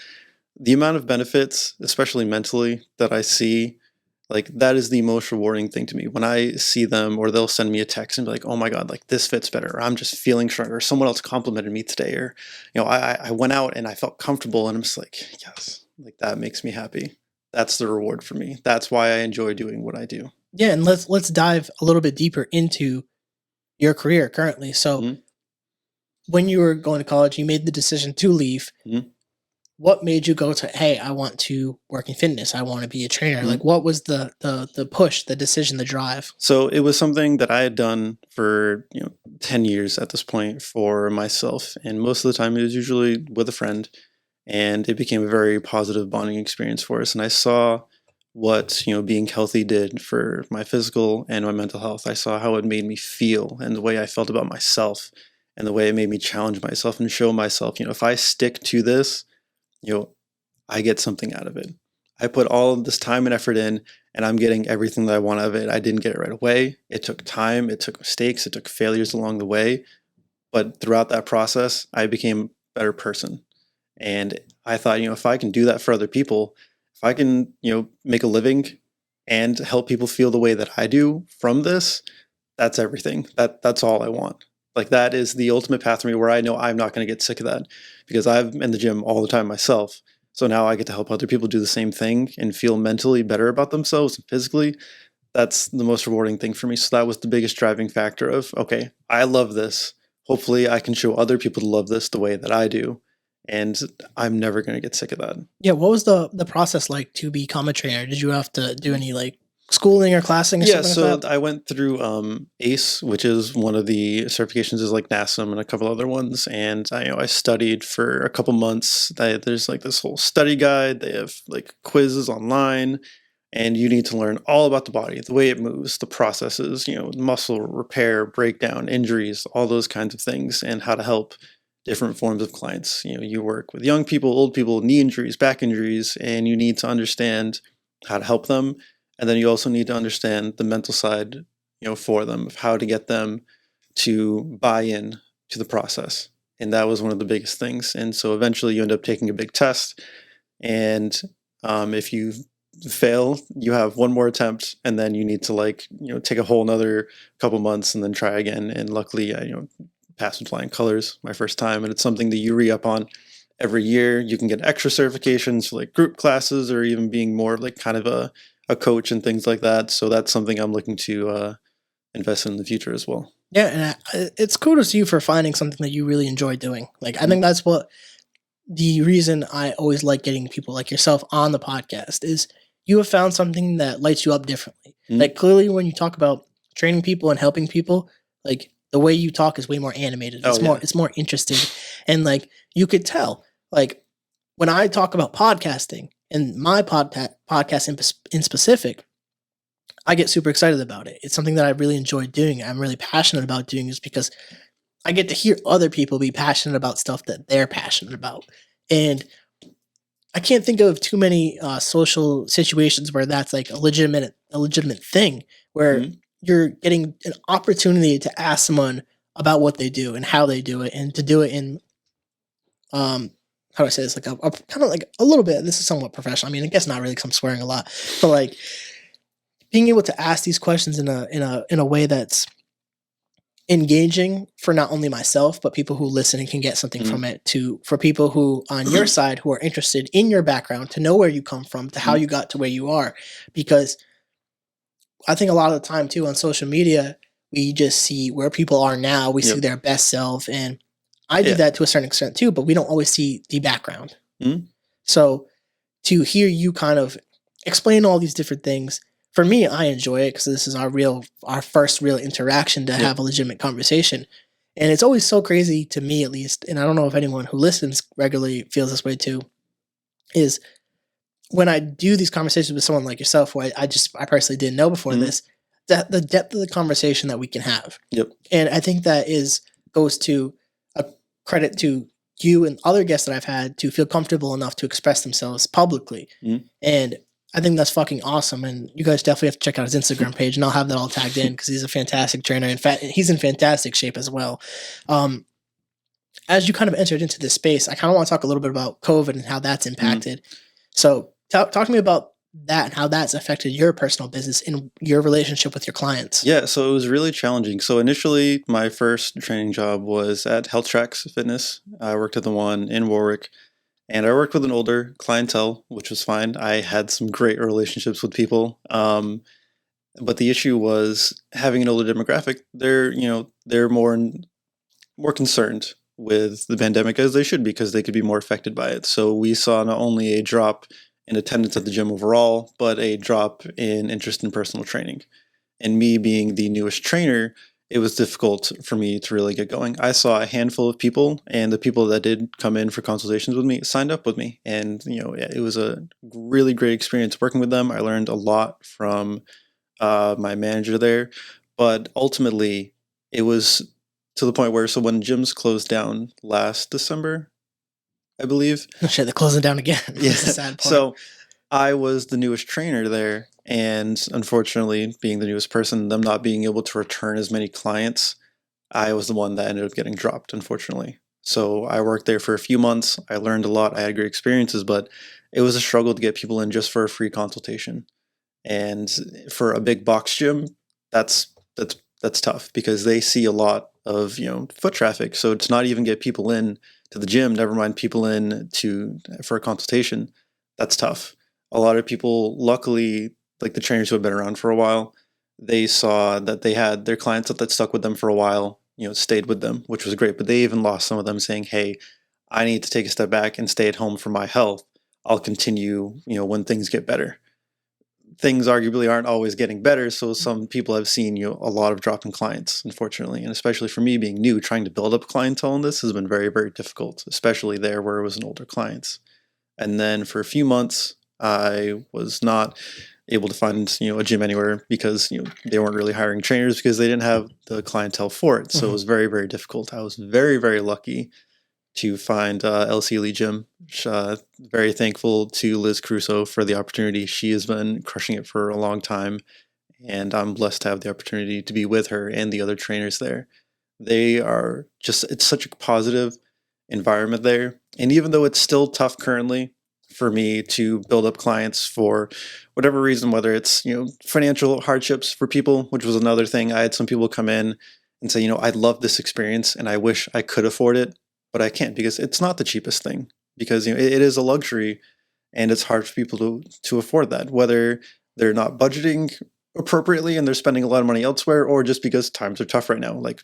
The amount of benefits, especially mentally, that I see, like, that is the most rewarding thing to me. When I see them, or they'll send me a text and be like, oh my God, like this fits better, or I'm just feeling stronger, or someone else complimented me today, or, you know, I went out and I felt comfortable, and I'm just like, yes, like that makes me happy. That's the reward for me. That's why I enjoy doing what I do. Yeah, and let's dive a little bit deeper into your career currently. So when you were going to college, you made the decision to leave. What made you go to, hey, I want to work in fitness, I want to be a trainer? Like, what was the push, the decision, the drive? So it was something that I had done for, you know, 10 years at this point for myself. And most of the time it was usually with a friend. And it became a very positive bonding experience for us. And I saw what, being healthy did for my physical and my mental health. I saw how it made me feel and the way I felt about myself and the way it made me challenge myself and show myself, if I stick to this, I get something out of it. I put all of this time and effort in, and I'm getting everything that I want out of it. I didn't get it right away. It took time, it took mistakes, it took failures along the way. But throughout that process, I became a better person. And I thought, if I can do that for other people, if I can, make a living and help people feel the way that I do from this, that's everything. That's all I want. Like, that is the ultimate path for me, where I know I'm not going to get sick of that, because I'm in the gym all the time myself. So now I get to help other people do the same thing and feel mentally better about themselves and physically. That's the most rewarding thing for me. So that was the biggest driving factor of, okay, I love this. Hopefully I can show other people to love this the way that I do. And I'm never going to get sick of that. Yeah, what was the process like to become a trainer? Did you have to do any like schooling or classing or something so like that? I went through ACE, which is one of the certifications, is like NASM and a couple other ones. And I studied for a couple months. There's like this whole study guide. They have like quizzes online, and you need to learn all about the body, the way it moves, the processes, muscle repair, breakdown, injuries, all those kinds of things, and how to help different forms of clients. You work with young people, old people, knee injuries, back injuries, and you need to understand how to help them. And then you also need to understand the mental side, for them, of how to get them to buy in to the process. And that was one of the biggest things. And so eventually you end up taking a big test. And if you fail, you have one more attempt, and then you need to take a whole another couple months and then try again. And luckily, I passed with flying colors my first time. And it's something that you re-up on every year. You can get extra certifications for like group classes, or even being more like kind of a coach and things like that. So that's something I'm looking to invest in the future as well. Yeah, and it's cool to see you for finding something that you really enjoy doing. Like, I think that's what the reason I always like getting people like yourself on the podcast is you have found something that lights you up differently. Like, clearly when you talk about training people and helping people, like the way you talk is way more animated. It's more interesting. And like, you could tell, like when I talk about podcasting and my podcast in specific, I get super excited about it. It's something that I really enjoy doing. I'm really passionate about doing, is because I get to hear other people be passionate about stuff that they're passionate about. And I can't think of too many social situations where that's like a legitimate thing, where you're getting an opportunity to ask someone about what they do and how they do it, and to do it in how do I say this, like a kind of like a little bit, this is somewhat professional. I mean, I guess not really, because I'm swearing a lot, but like being able to ask these questions in a way that's engaging for not only myself, but people who listen and can get something from it, for people who on your side who are interested in your background, to know where you come from, to how you got to where you are. Because I think a lot of the time too on social media, we just see where people are now. We see their best self, and I do that to a certain extent too, but we don't always see the background. So to hear you kind of explain all these different things, for me, I enjoy it because this is our first real interaction to have a legitimate conversation. And it's always so crazy to me, at least, and I don't know if anyone who listens regularly feels this way too, is when I do these conversations with someone like yourself, who I personally didn't know before this, that the depth of the conversation that we can have. And I think that goes to a credit to you and other guests that I've had to feel comfortable enough to express themselves publicly. And I think that's fucking awesome. And you guys definitely have to check out his Instagram page, and I'll have that all tagged in because he's a fantastic trainer. In fact, he's in fantastic shape as well. As you kind of entered into this space, I kind of want to talk a little bit about COVID and how that's impacted. So talk to me about that and how that's affected your personal business and your relationship with your clients. Yeah, so it was really challenging. So initially, my first training job was at Health Tracks Fitness. I worked at the one in Warwick. And I worked with an older clientele, which was fine. I had some great relationships with people. But the issue was having an older demographic. They're more concerned with the pandemic, as they should be, because they could be more affected by it. So we saw not only a drop in attendance at the gym overall, but a drop in interest in personal training. And me being the newest trainer, it was difficult for me to really get going. I saw a handful of people, and the people that did come in for consultations with me signed up with me. And, it was a really great experience working with them. I learned a lot from my manager there. But ultimately, it was to the point where, so when gyms closed down last December, I believe. Shit, they're closing down again. Yeah. That's the sad part. So I was the newest trainer there, and unfortunately, being the newest person, them not being able to return as many clients, I was the one that ended up getting dropped, unfortunately. So I worked there for a few months. I learned a lot. I had great experiences, but it was a struggle to get people in just for a free consultation. And for a big box gym, that's tough because they see a lot of foot traffic. So to not even get people in to the gym, never mind people in for a consultation, that's tough. A lot of people, luckily, like the trainers who have been around for a while, they saw that they had their clients that stuck with them for a while, stayed with them, which was great. But they even lost some of them saying, "Hey, I need to take a step back and stay at home for my health. I'll continue, when things get better." Things arguably aren't always getting better, so some people have seen a lot of drop in clients, unfortunately, and especially for me being new, trying to build up clientele in this has been very, very difficult, especially there where it was an older clients. And then for a few months, I was not able to find a gym anywhere because they weren't really hiring trainers because they didn't have the clientele for it. So it was very, very difficult. I was very, very lucky to find LC Lee Gym. Very thankful to Liz Crusoe for the opportunity. She has been crushing it for a long time, and I'm blessed to have the opportunity to be with her and the other trainers there. They are it's such a positive environment there. And even though it's still tough currently for me to build up clients for whatever reason, whether it's, financial hardships for people, which was another thing. I had some people come in and say, I love this experience and I wish I could afford it, but I can't because it's not the cheapest thing because, it is a luxury and it's hard for people to afford that, whether they're not budgeting appropriately and they're spending a lot of money elsewhere or just because times are tough right now. Like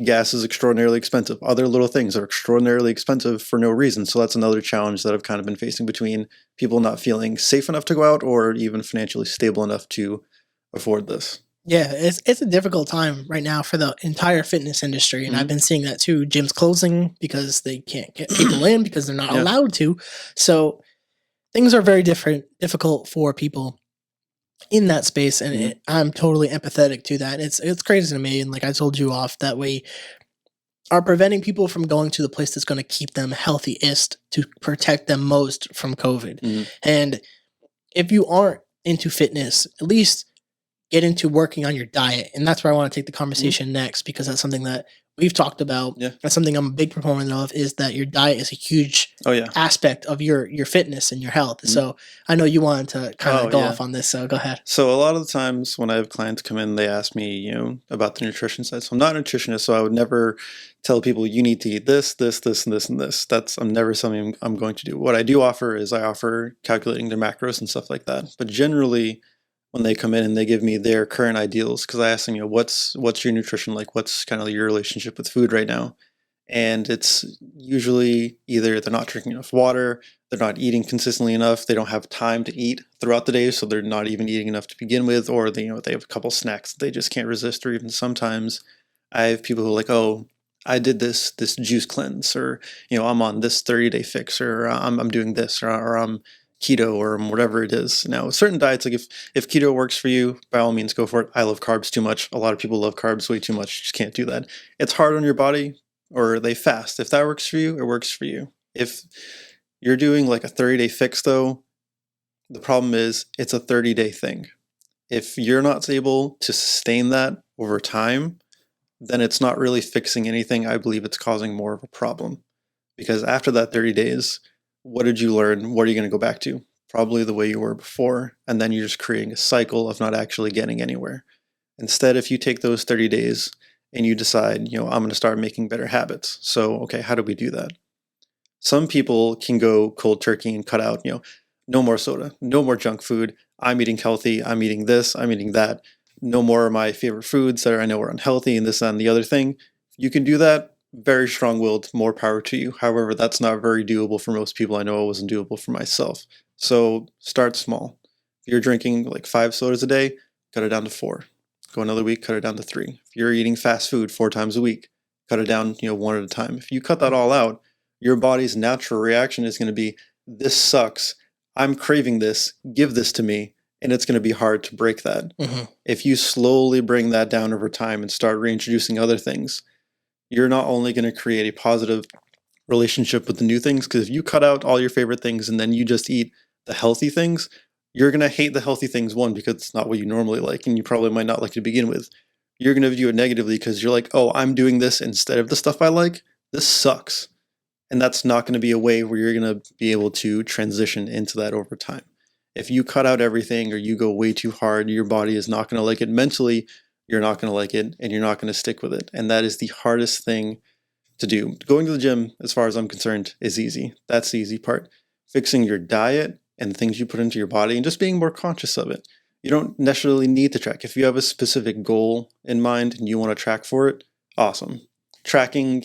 gas is extraordinarily expensive. Other little things are extraordinarily expensive for no reason. So that's another challenge that I've kind of been facing between people not feeling safe enough to go out or even financially stable enough to afford this. Yeah, it's a difficult time right now for the entire fitness industry, and I've been seeing that too. Gyms closing because they can't get people in because they're not allowed to. So things are very difficult for people in that space, and I'm totally empathetic to that. It's crazy to me, and like I told you off, that we are preventing people from going to the place that's going to keep them healthiest to protect them most from COVID. And if you aren't into fitness, at least get into working on your diet. And that's where I want to take the conversation next, because that's something that we've talked about. Yeah. That's something I'm a big proponent of, is that your diet is a huge aspect of your fitness and your health. So I know you wanted to kind of go off on this, so go ahead. So a lot of the times when I have clients come in, they ask me, about the nutrition side. So I'm not a nutritionist, so I would never tell people you need to eat this, this, this, and this, and this. I'm never something I'm going to do. What I do offer is I offer calculating their macros and stuff like that. But generally, when they come in and they give me their current ideals, because I ask them, what's your nutrition like? What's kind of your relationship with food right now? And it's usually either they're not drinking enough water, they're not eating consistently enough, they don't have time to eat throughout the day, so they're not even eating enough to begin with, or they have a couple snacks that they just can't resist, or even sometimes I have people who are like, oh, I did this juice cleanse, or I'm on this 30-day fix, or I'm doing this, or I'm keto, or whatever it is. Now, certain diets, like if keto works for you, by all means, go for it. I love carbs too much. A lot of people love carbs way too much. You just can't do that. It's hard on your body, or they fast. If that works for you, it works for you. If you're doing like a 30-day fix, though, the problem is it's a 30-day thing. If you're not able to sustain that over time, then it's not really fixing anything. I believe it's causing more of a problem. Because after that 30 days, what did you learn? What are you going to go back to? Probably the way you were before. And then you're just creating a cycle of not actually getting anywhere. Instead, if you take those 30 days and you decide, I'm going to start making better habits. So, okay, how do we do that? Some people can go cold turkey and cut out, no more soda, no more junk food. I'm eating healthy. I'm eating this. I'm eating that. No more of my favorite foods that I know are unhealthy and this and the other thing. You can do that. Very strong-willed, more power to you. However, that's not very doable for most people. I know it wasn't doable for myself. So start small. If you're drinking like 5 sodas a day, cut it down to 4. go another week, cut it down to 3. If you're eating fast food 4 times a week, cut it down, one at a time. If you cut that all out, your body's natural reaction is going to be, this sucks. I'm craving this. Give this to me. And it's going to be hard to break that. Mm-hmm. If you slowly bring that down over time and start reintroducing other things, you're not only going to create a positive relationship with the new things, because if you cut out all your favorite things and then you just eat the healthy things, you're going to hate the healthy things, one, because it's not what you normally like, and you probably might not like to begin with. You're going to view it negatively because you're like, oh, I'm doing this instead of the stuff I like. This sucks. And that's not going to be a way where you're going to be able to transition into that over time. If you cut out everything or you go way too hard, your body is not going to like it. Mentally, you're not going to like it, and you're not going to stick with it. And that is the hardest thing to do. Going to the gym, as far as I'm concerned, is easy. That's the easy part. Fixing your diet and the things you put into your body and just being more conscious of it. You don't necessarily need to track. If you have a specific goal in mind and you want to track for it, awesome. Tracking,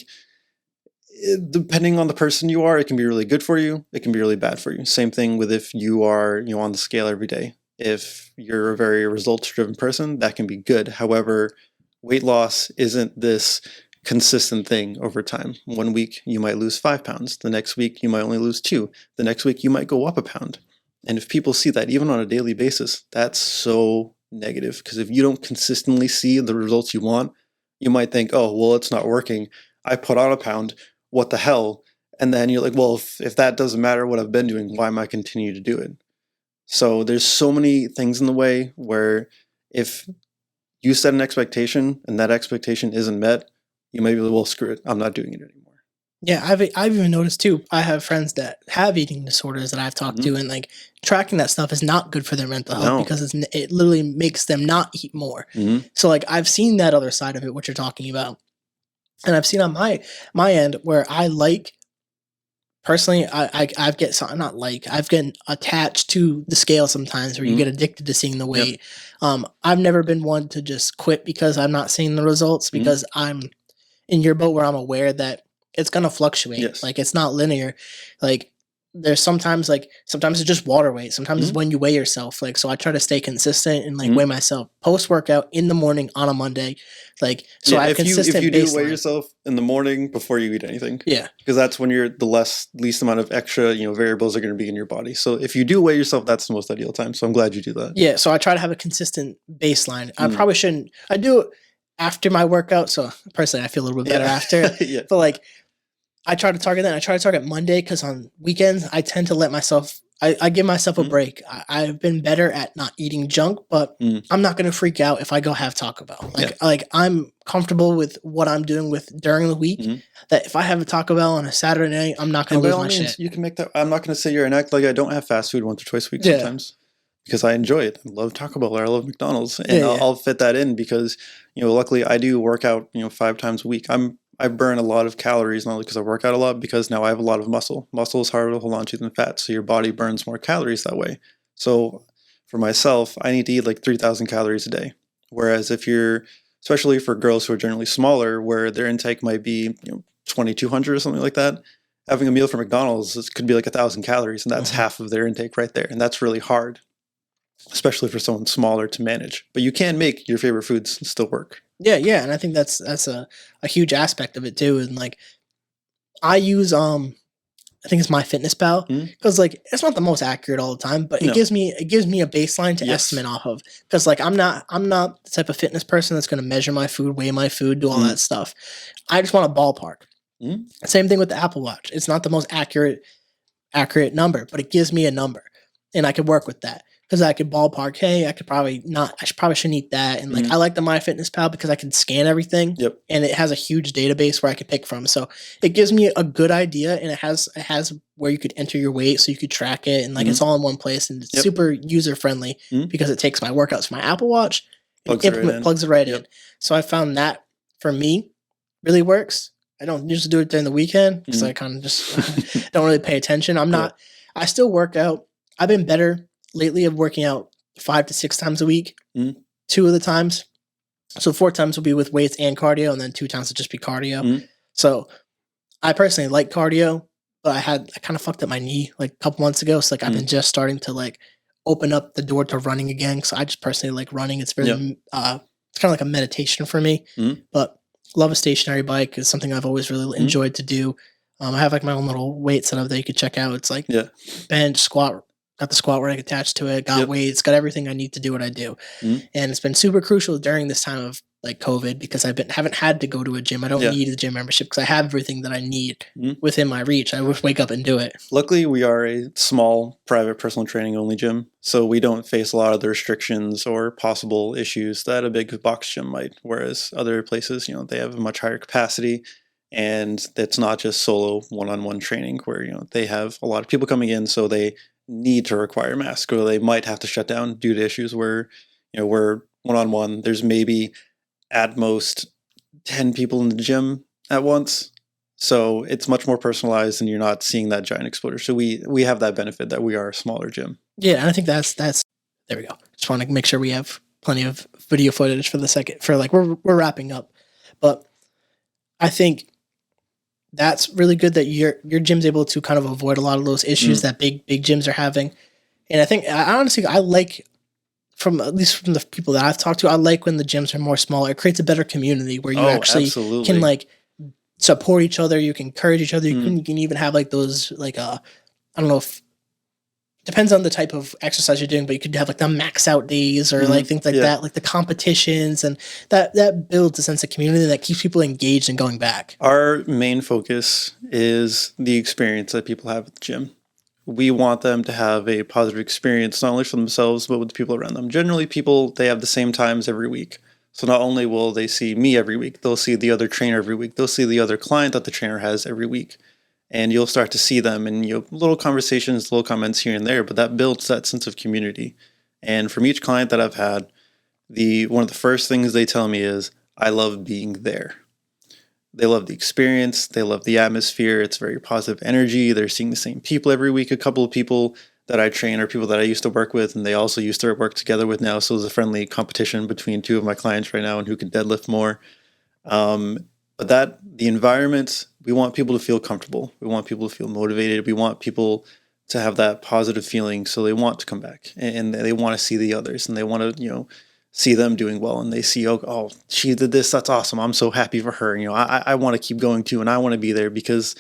depending on the person you are, it can be really good for you. It can be really bad for you. Same thing with if you are, on the scale every day. If you're a very results-driven person, that can be good. However, weight loss isn't this consistent thing over time. 1 week, you might lose 5 pounds. The next week, you might only lose 2. The next week, you might go up a pound. And if people see that, even on a daily basis, that's so negative. Because if you don't consistently see the results you want, you might think, oh, well, it's not working. I put on a pound. What the hell? And then you're like, well, if that doesn't matter what I've been doing, why am I continuing to do it? So there's so many things in the way where if you set an expectation and that expectation isn't met, you may be like, well, screw it. I'm not doing it anymore. Yeah, I've even noticed too. I have friends that have eating disorders that I've talked to, and like tracking that stuff is not good for their mental health because it literally makes them not eat more. So like I've seen that other side of it, what you're talking about, and I've seen on my end where I like personally, I've get something not like I've gotten attached to the scale sometimes where you get addicted to seeing the weight. I've never been one to just quit because I'm not seeing the results because I'm in your boat where I'm aware that it's going to fluctuate. Yes. Like it's not linear. Like there's sometimes it's just water weight. Sometimes it's when you weigh yourself. Like, so I try to stay consistent and like weigh myself post workout in the morning on a Monday. Like, so I have consistent if you do weigh baseline. yourself in the morning before you eat anything. Yeah. Because that's when you're the least amount of extra, variables are going to be in your body. So if you do weigh yourself, that's the most ideal time. So I'm glad you do that. Yeah. So I try to have a consistent baseline. I probably shouldn't, I do it after my workout. So personally, I feel a little bit better after. But like, I try to target that. I try to target Monday because on weekends, I tend to let myself, I give myself a break. I've been better at not eating junk, but I'm not going to freak out if I go have Taco Bell. Like I'm comfortable with what I'm doing with during the week, that if I have a Taco Bell on a Saturday night, I'm not going to lose my shit. You can make that. I'm not going to say you're an act like I don't have fast food once or twice a week sometimes because I enjoy it. I love Taco Bell or I love McDonald's and I'll fit that in because, luckily I do work out, 5 times a week. I burn a lot of calories, not only because I work out a lot, because now I have a lot of muscle. Muscle is harder to hold on to than fat, so your body burns more calories that way. So for myself, I need to eat like 3,000 calories a day. Whereas if you're, especially for girls who are generally smaller, where their intake might be 2,200 or something like that, having a meal from McDonald's could be like 1,000 calories, and that's half of their intake right there. And that's really hard, especially for someone smaller to manage. But you can make your favorite foods still work. Yeah, and I think that's a huge aspect of it too. And like, I use I think it's MyFitnessPal because like it's not the most accurate all the time, but it gives me a baseline to estimate off of. Because like I'm not the type of fitness person that's going to measure my food, weigh my food, do all that stuff. I just want a ballpark. Same thing with the Apple Watch. It's not the most accurate number, but it gives me a number, and I can work with that. Because I could ballpark, hey, I probably shouldn't eat that. And like, I like the MyFitnessPal because I can scan everything. And it has a huge database where I can pick from. So it gives me a good idea, and it has where you could enter your weight so you could track it. And like, it's all in one place, and it's super user friendly because it takes my workouts from my Apple Watch and plugs it right in. So I found that for me really works. I don't usually do it during the weekend because I kind of just don't really pay attention. I still work out. I've been better lately of working out 5 to 6 times a week, 2 of the times. So 4 times will be with weights and cardio, and then 2 times will just be cardio. So I personally like cardio, but I kind of fucked up my knee like a couple months ago. So like I've been just starting to like open up the door to running again. So I just personally like running. It's very it's kind of like a meditation for me. Mhm. But love a stationary bike is something I've always really enjoyed to do. I have like my own little weight setup that you can check out. It's like Yeah. bench, squat. Got the squat rack attached to it. Got Yep. weights. Got everything I need to do what I do. Mhm. And it's been super crucial during this time of like COVID because haven't had to go to a gym. I don't Yeah. need a gym membership because I have everything that I need Mhm. within my reach. I just wake up and do it. Luckily, we are a small, private personal training only gym, so we don't face a lot of the restrictions or possible issues that a big box gym might. Whereas other places, they have a much higher capacity, and it's not just solo one-on-one training where they have a lot of people coming in, so they need to require masks, or they might have to shut down due to issues where we're one-on-one. There's maybe at most 10 people in the gym at once. So it's much more personalized and you're not seeing that giant exposure. So we have that benefit that we are a smaller gym. Yeah, and I think that's there we go. Just want to make sure we have plenty of video footage for the second for like we're wrapping up. But I think that's really good that your gym's able to kind of avoid a lot of those issues that big gyms are having. And I think I honestly I like at least from the people that I've talked to, I like when the gyms are more smaller. It creates a better community where you actually absolutely. can like support each other, you can encourage each other, you can even have like those like I don't know if depends on the type of exercise you're doing, but you could have like the max out days or like things like that, like the competitions, and that builds a sense of community that keeps people engaged and going back. Our main focus is the experience that people have at the gym. We want them to have a positive experience, not only for themselves, but with the people around them. Generally, people, they have the same times every week. So not only will they see me every week, they'll see the other trainer every week. They'll see the other client that the trainer has every week. And you'll start to see them and little conversations, little comments here and there, but that builds that sense of community. And from each client that I've had, one of the first things they tell me is, I love being there. They love the experience. They love the atmosphere. It's very positive energy. They're seeing the same people every week. A couple of people that I train are people that I used to work with, and they also used to work together with now. So there's a friendly competition between two of my clients right now and who can deadlift more. But the environment, we want people to feel comfortable. We want people to feel motivated. We want people to have that positive feeling, so they want to come back and they want to see the others, and they want to, see them doing well, and they see, oh, she did this. That's awesome. I'm so happy for her. I want to keep going too, and I want to be there because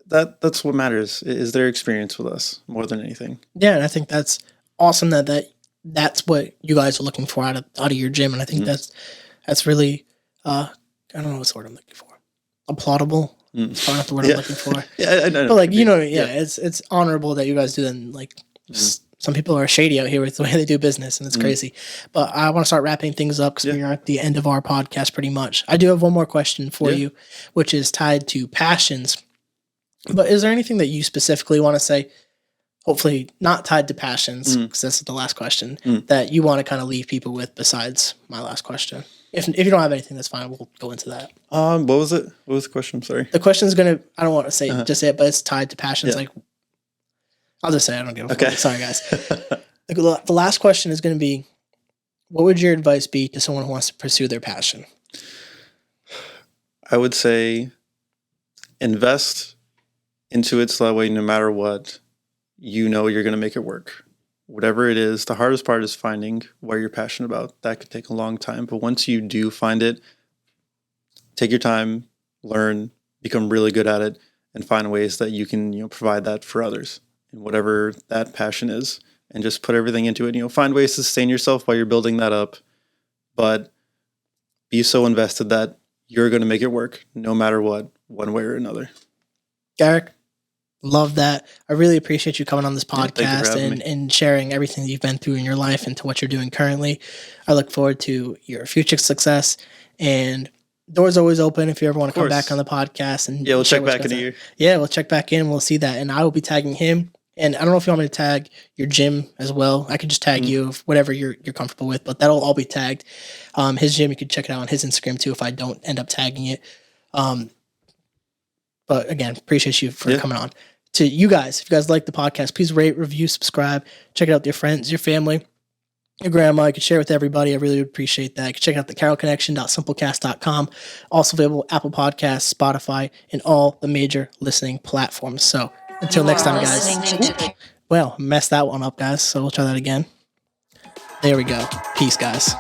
that's what matters is their experience with us more than anything. Yeah, and I think that's awesome that's what you guys are looking for out of your gym, and I think that's really I don't know what word I'm looking for. Applaudable. It's probably not the word I'm looking for. Yeah, I know. But like it's honorable that you guys do that. And like some people are shady out here with the way they do business, and it's crazy. But I want to start wrapping things up because we are at the end of our podcast pretty much. I do have one more question for you, which is tied to passions. But is there anything that you specifically want to say, hopefully not tied to passions, because that's the last question, that you want to kind of leave people with besides my last question? If you don't have anything, that's fine. We'll go into that. What was it? What was the question? I'm sorry. The question is going to, I don't want to say just say it, but it's tied to passions. Like, I'll just say it. I don't give a fuck. Sorry, guys. The last question is going to be, what would your advice be to someone who wants to pursue their passion? I would say invest into it so that way no matter what, you're going to make it work. Whatever it is, the hardest part is finding what you're passionate about. That could take a long time, but once you do find it, take your time, learn, become really good at it, and find ways that you can provide that for others in whatever that passion is, and just put everything into it. Find ways to sustain yourself while you're building that up, but be so invested that you're going to make it work no matter what, one way or another. Garrick, love that. I really appreciate you coming on this podcast thank you for having me. And sharing everything that you've been through in your life and to what you're doing currently. I look forward to your future success, and doors always open if you ever want to come back on the podcast. And we'll check back in a year. Yeah, we'll check back in. We'll see that. And I will be tagging him. And I don't know if you want me to tag your gym as well. I could just tag you, whatever you're comfortable with, but that'll all be tagged. His gym, you could check it out on his Instagram too if I don't end up tagging it. But again, appreciate you for coming on. To you guys, if you guys like the podcast, please rate, review, subscribe. Check it out with your friends, your family, your grandma. You can share it with everybody. I really would appreciate that. You can check out the carrollconnection.simplecast.com. Also available Apple Podcasts, Spotify, and all the major listening platforms. So until next time, guys. Well, messed that one up, guys. So we'll try that again. There we go. Peace, guys.